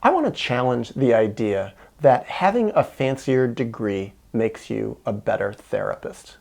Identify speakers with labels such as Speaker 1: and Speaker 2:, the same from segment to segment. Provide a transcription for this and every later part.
Speaker 1: I want to challenge the idea that having a fancier degree makes you a better therapist.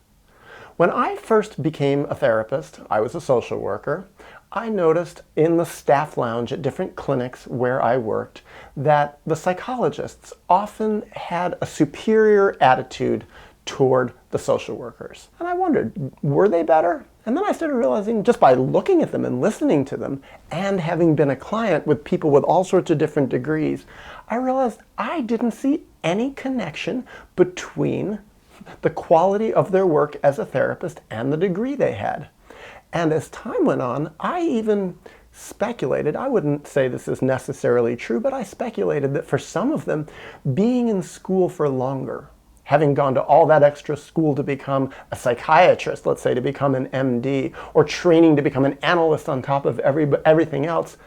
Speaker 1: When I first became a therapist, I was a social worker, I noticed in the staff lounge at different clinics where I worked that the psychologists often had a superior attitude toward the social workers. And I wondered, were they better? And then I started realizing, just by looking at them and listening to them, and having been a client with people with all sorts of different degrees, I realized I didn't see any connection between the quality of their work as a therapist and the degree they had. And as time went on, I even speculated, I wouldn't say this is necessarily true, but I speculated that for some of them, being in school for longer, having gone to all that extra school to become a psychiatrist, let's say to become an MD, or training to become an analyst on top of everything else,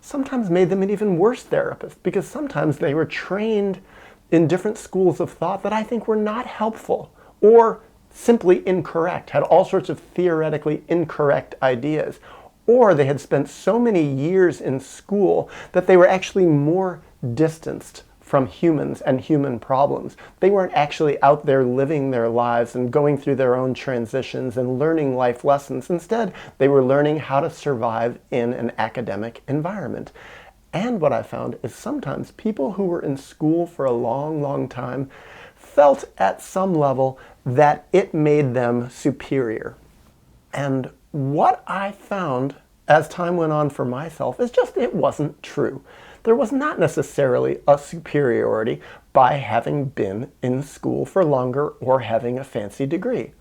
Speaker 1: sometimes made them an even worse therapist, because sometimes they were trained in different schools of thought that I think were not helpful or simply incorrect, had all sorts of theoretically incorrect ideas. Or they had spent so many years in school that they were actually more distanced from humans and human problems. They weren't actually out there living their lives and going through their own transitions and learning life lessons. Instead, they were learning how to survive in an academic environment. And what I found is sometimes people who were in school for a long, long time felt at some level that it made them superior. And what I found as time went on for myself is just it wasn't true. There was not necessarily a superiority by having been in school for longer or having a fancy degree.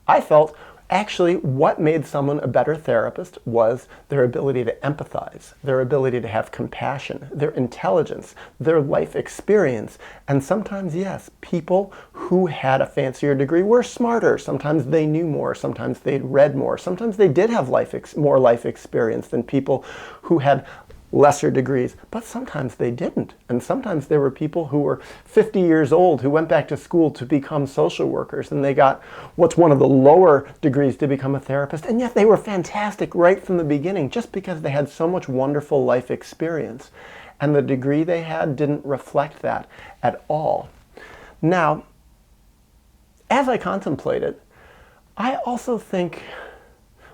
Speaker 1: I felt actually what made someone a better therapist was their ability to empathize, their ability to have compassion, their intelligence, their life experience. And sometimes, yes, people who had a fancier degree were smarter. Sometimes they knew more, sometimes they'd read more, sometimes they did have more life experience than people who had lesser degrees, but sometimes they didn't. And sometimes there were people who were 50 years old who went back to school to become social workers, and they got what's one of the lower degrees to become a therapist, and yet they were fantastic right from the beginning just because they had so much wonderful life experience. And the degree they had didn't reflect that at all. Now, as I contemplate it, I also think,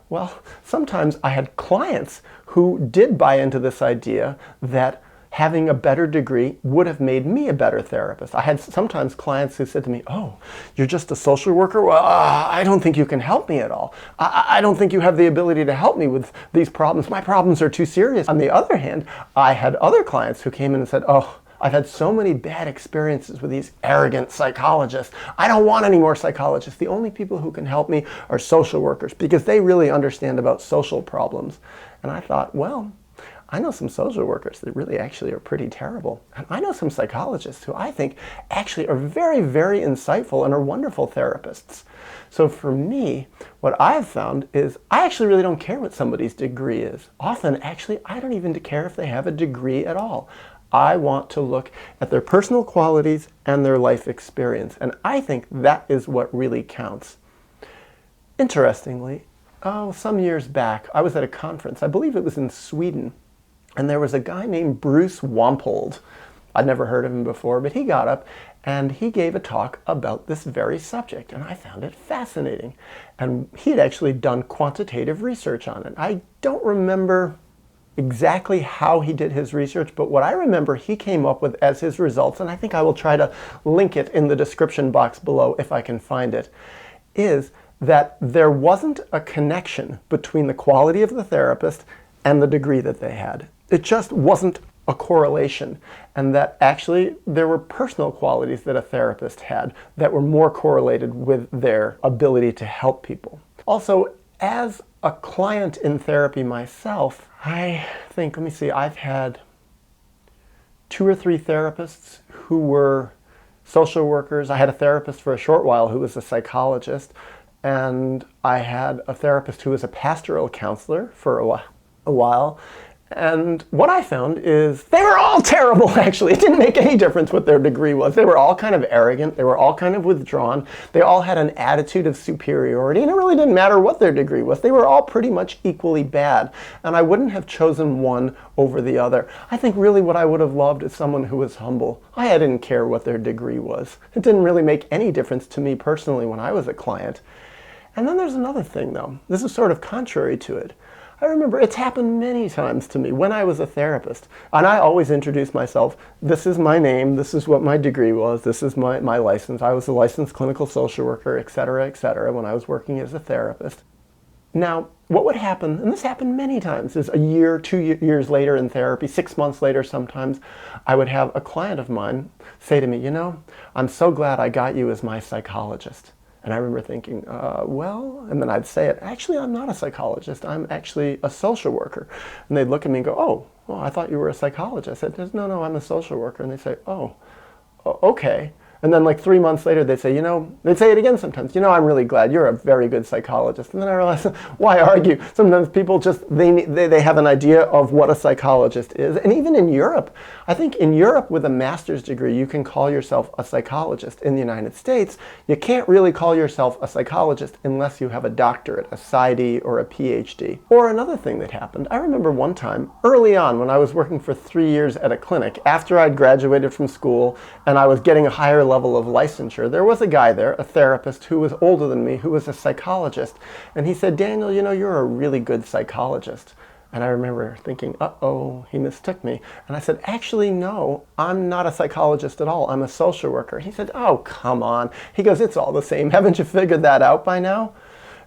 Speaker 1: well, sometimes I had clients who did buy into this idea that having a better degree would have made me a better therapist. I had sometimes clients who said to me, "Oh, you're just a social worker? Well, I don't think you can help me at all. I don't think you have the ability to help me with these problems. My problems are too serious." On the other hand, I had other clients who came in and said, "Oh, I've had so many bad experiences with these arrogant psychologists. I don't want any more psychologists. The only people who can help me are social workers because they really understand about social problems." And I thought, well, I know some social workers that really actually are pretty terrible. And I know some psychologists who I think actually are very, very insightful and are wonderful therapists. So for me, what I've found is I actually really don't care what somebody's degree is. Often, actually, I don't even care if they have a degree at all. I want to look at their personal qualities and their life experience. And I think that is what really counts. Interestingly, some years back, I was at a conference. I believe it was in Sweden. And there was a guy named Bruce Wampold. I'd never heard of him before, but he got up and he gave a talk about this very subject. And I found it fascinating. And he had actually done quantitative research on it. I don't remember exactly how he did his research, but what I remember he came up with as his results, and I think I will try to link it in the description box below if I can find it, is that there wasn't a connection between the quality of the therapist and the degree that they had. It just wasn't a correlation, and that actually there were personal qualities that a therapist had that were more correlated with their ability to help people. Also, as a client in therapy myself, I think, I've had 2 or 3 therapists who were social workers. I had a therapist for a short while who was a psychologist, and I had a therapist who was a pastoral counselor for a while. And what I found is they were all terrible, actually. It didn't make any difference what their degree was. They were all kind of arrogant. They were all kind of withdrawn. They all had an attitude of superiority, and it really didn't matter what their degree was. They were all pretty much equally bad, and I wouldn't have chosen one over the other. I think really what I would have loved is someone who was humble. I didn't care what their degree was. It didn't really make any difference to me personally when I was a client. And then there's another thing, though. This is sort of contrary to it. I remember it's happened many times to me when I was a therapist. And I always introduce myself, this is my name, this is what my degree was, this is my license. I was a licensed clinical social worker, etc., when I was working as a therapist. Now, what would happen, and this happened many times, is a year, 2 years later in therapy, 6 months later sometimes, I would have a client of mine say to me, you know, I'm so glad I got you as my psychologist. And I remember thinking, well, and then I'd say it, actually, I'm not a psychologist. I'm actually a social worker. And they'd look at me and go, oh, well, I thought you were a psychologist. I said, no, I'm a social worker. And they'd say, oh, okay. And then like 3 months later, they'd say, you know, they'd say it again sometimes, you know, I'm really glad you're a very good psychologist. And then I realized, why argue? Sometimes people just, they have an idea of what a psychologist is. And even in Europe, I think in Europe with a master's degree, you can call yourself a psychologist. In the United States, you can't really call yourself a psychologist unless you have a doctorate, a PsyD or a PhD. Or another thing that happened, I remember one time early on when I was working for 3 years at a clinic, after I'd graduated from school and I was getting a higher level of licensure, there was a guy there, a therapist who was older than me, who was a psychologist, and he said, Daniel, you know, you're a really good psychologist. And I remember thinking, uh-oh, he mistook me. And I said, actually, no, I'm not a psychologist at all. I'm a social worker. He said, oh, come on. He goes, it's all the same. Haven't you figured that out by now?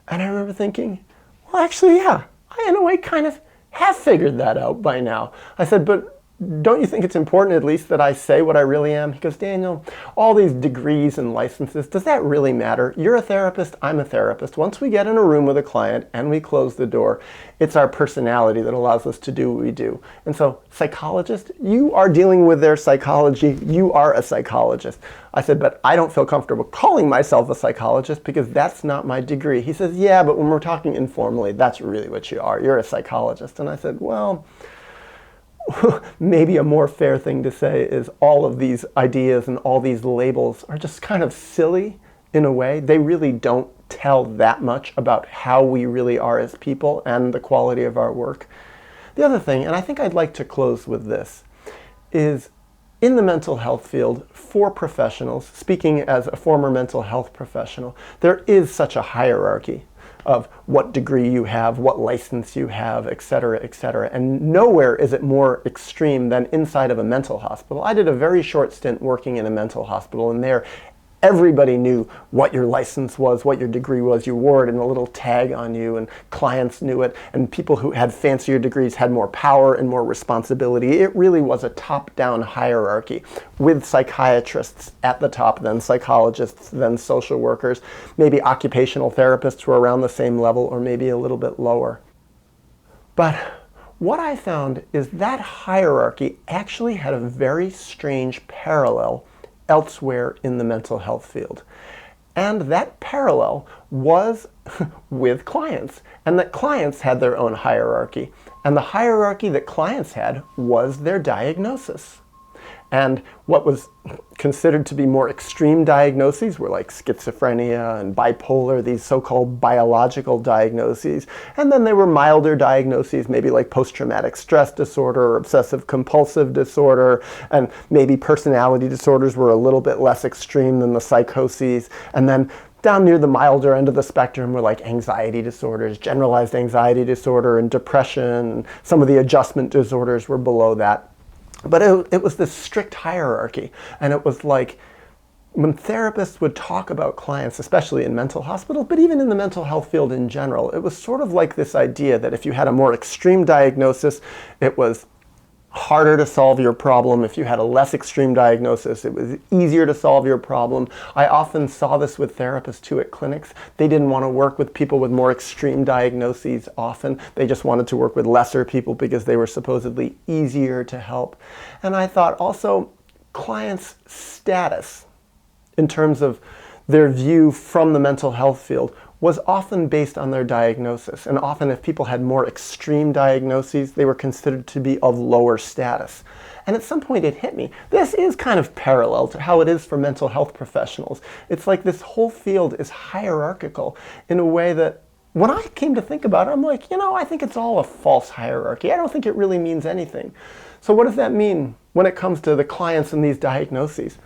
Speaker 1: And I remember thinking, well, actually, yeah, I in a way kind of have figured that out by now. I said, but don't you think it's important at least that I say what I really am? He goes, Daniel, all these degrees and licenses, does that really matter? You're a therapist, I'm a therapist. Once we get in a room with a client and we close the door, it's our personality that allows us to do what we do. And so, psychologist, you are dealing with their psychology. You are a psychologist. I said, but I don't feel comfortable calling myself a psychologist because that's not my degree. He says, yeah, but when we're talking informally, that's really what you are. You're a psychologist. And I said, well, maybe a more fair thing to say is all of these ideas and all these labels are just kind of silly in a way. They really don't tell that much about how we really are as people and the quality of our work. The other thing, and I think I'd like to close with this, is in the mental health field, for professionals, speaking as a former mental health professional, there is such a hierarchy of what degree you have, what license you have, etc., and nowhere is it more extreme than inside of a mental hospital. I did a very short stint working in a mental hospital, and there everybody knew what your license was, what your degree was. You wore it in a little tag on you, and clients knew it, and people who had fancier degrees had more power and more responsibility. It really was a top-down hierarchy with psychiatrists at the top, then psychologists, then social workers. Maybe occupational therapists were around the same level or maybe a little bit lower. But what I found is that hierarchy actually had a very strange parallel elsewhere in the mental health field. And that parallel was with clients, and that clients had their own hierarchy. And the hierarchy that clients had was their diagnosis. And what was considered to be more extreme diagnoses were like schizophrenia and bipolar, these so-called biological diagnoses. And then there were milder diagnoses, maybe like post-traumatic stress disorder or obsessive-compulsive disorder, and maybe personality disorders were a little bit less extreme than the psychoses. And then down near the milder end of the spectrum were like anxiety disorders, generalized anxiety disorder, and depression. Some of the adjustment disorders were below that. But it was this strict hierarchy, and it was like when therapists would talk about clients, especially in mental hospitals, but even in the mental health field in general, it was sort of like this idea that if you had a more extreme diagnosis, it was harder to solve your problem. If you had a less extreme diagnosis, it was easier to solve your problem. I often saw this with therapists too at clinics. They didn't want to work with people with more extreme diagnoses often. They just wanted to work with lesser people because they were supposedly easier to help. And I thought also clients' status in terms of their view from the mental health field was often based on their diagnosis. And often if people had more extreme diagnoses, they were considered to be of lower status. And at some point it hit me. This is kind of parallel to how it is for mental health professionals. It's like this whole field is hierarchical in a way that when I came to think about it, I'm like, I think it's all a false hierarchy. I don't think it really means anything. So what does that mean when it comes to the clients and these diagnoses?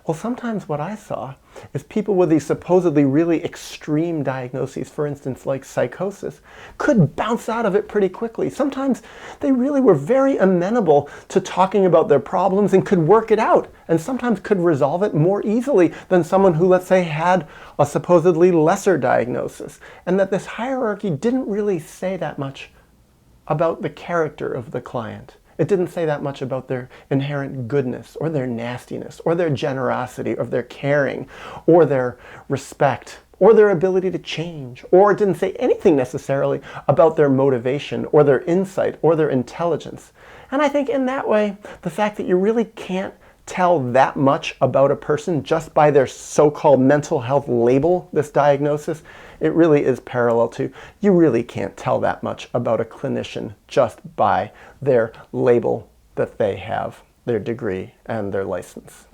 Speaker 1: Well, sometimes what I saw is people with these supposedly really extreme diagnoses, for instance, like psychosis, could bounce out of it pretty quickly. Sometimes they really were very amenable to talking about their problems and could work it out, and sometimes could resolve it more easily than someone who, let's say, had a supposedly lesser diagnosis. And that this hierarchy didn't really say that much about the character of the client. It didn't say that much about their inherent goodness or their nastiness or their generosity or their caring or their respect or their ability to change, or it didn't say anything necessarily about their motivation or their insight or their intelligence. And I think in that way, the fact that you really can't tell that much about a person just by their so-called mental health label, this diagnosis, it really is parallel to, you really can't tell that much about a clinician just by their label that they have, their degree and their license.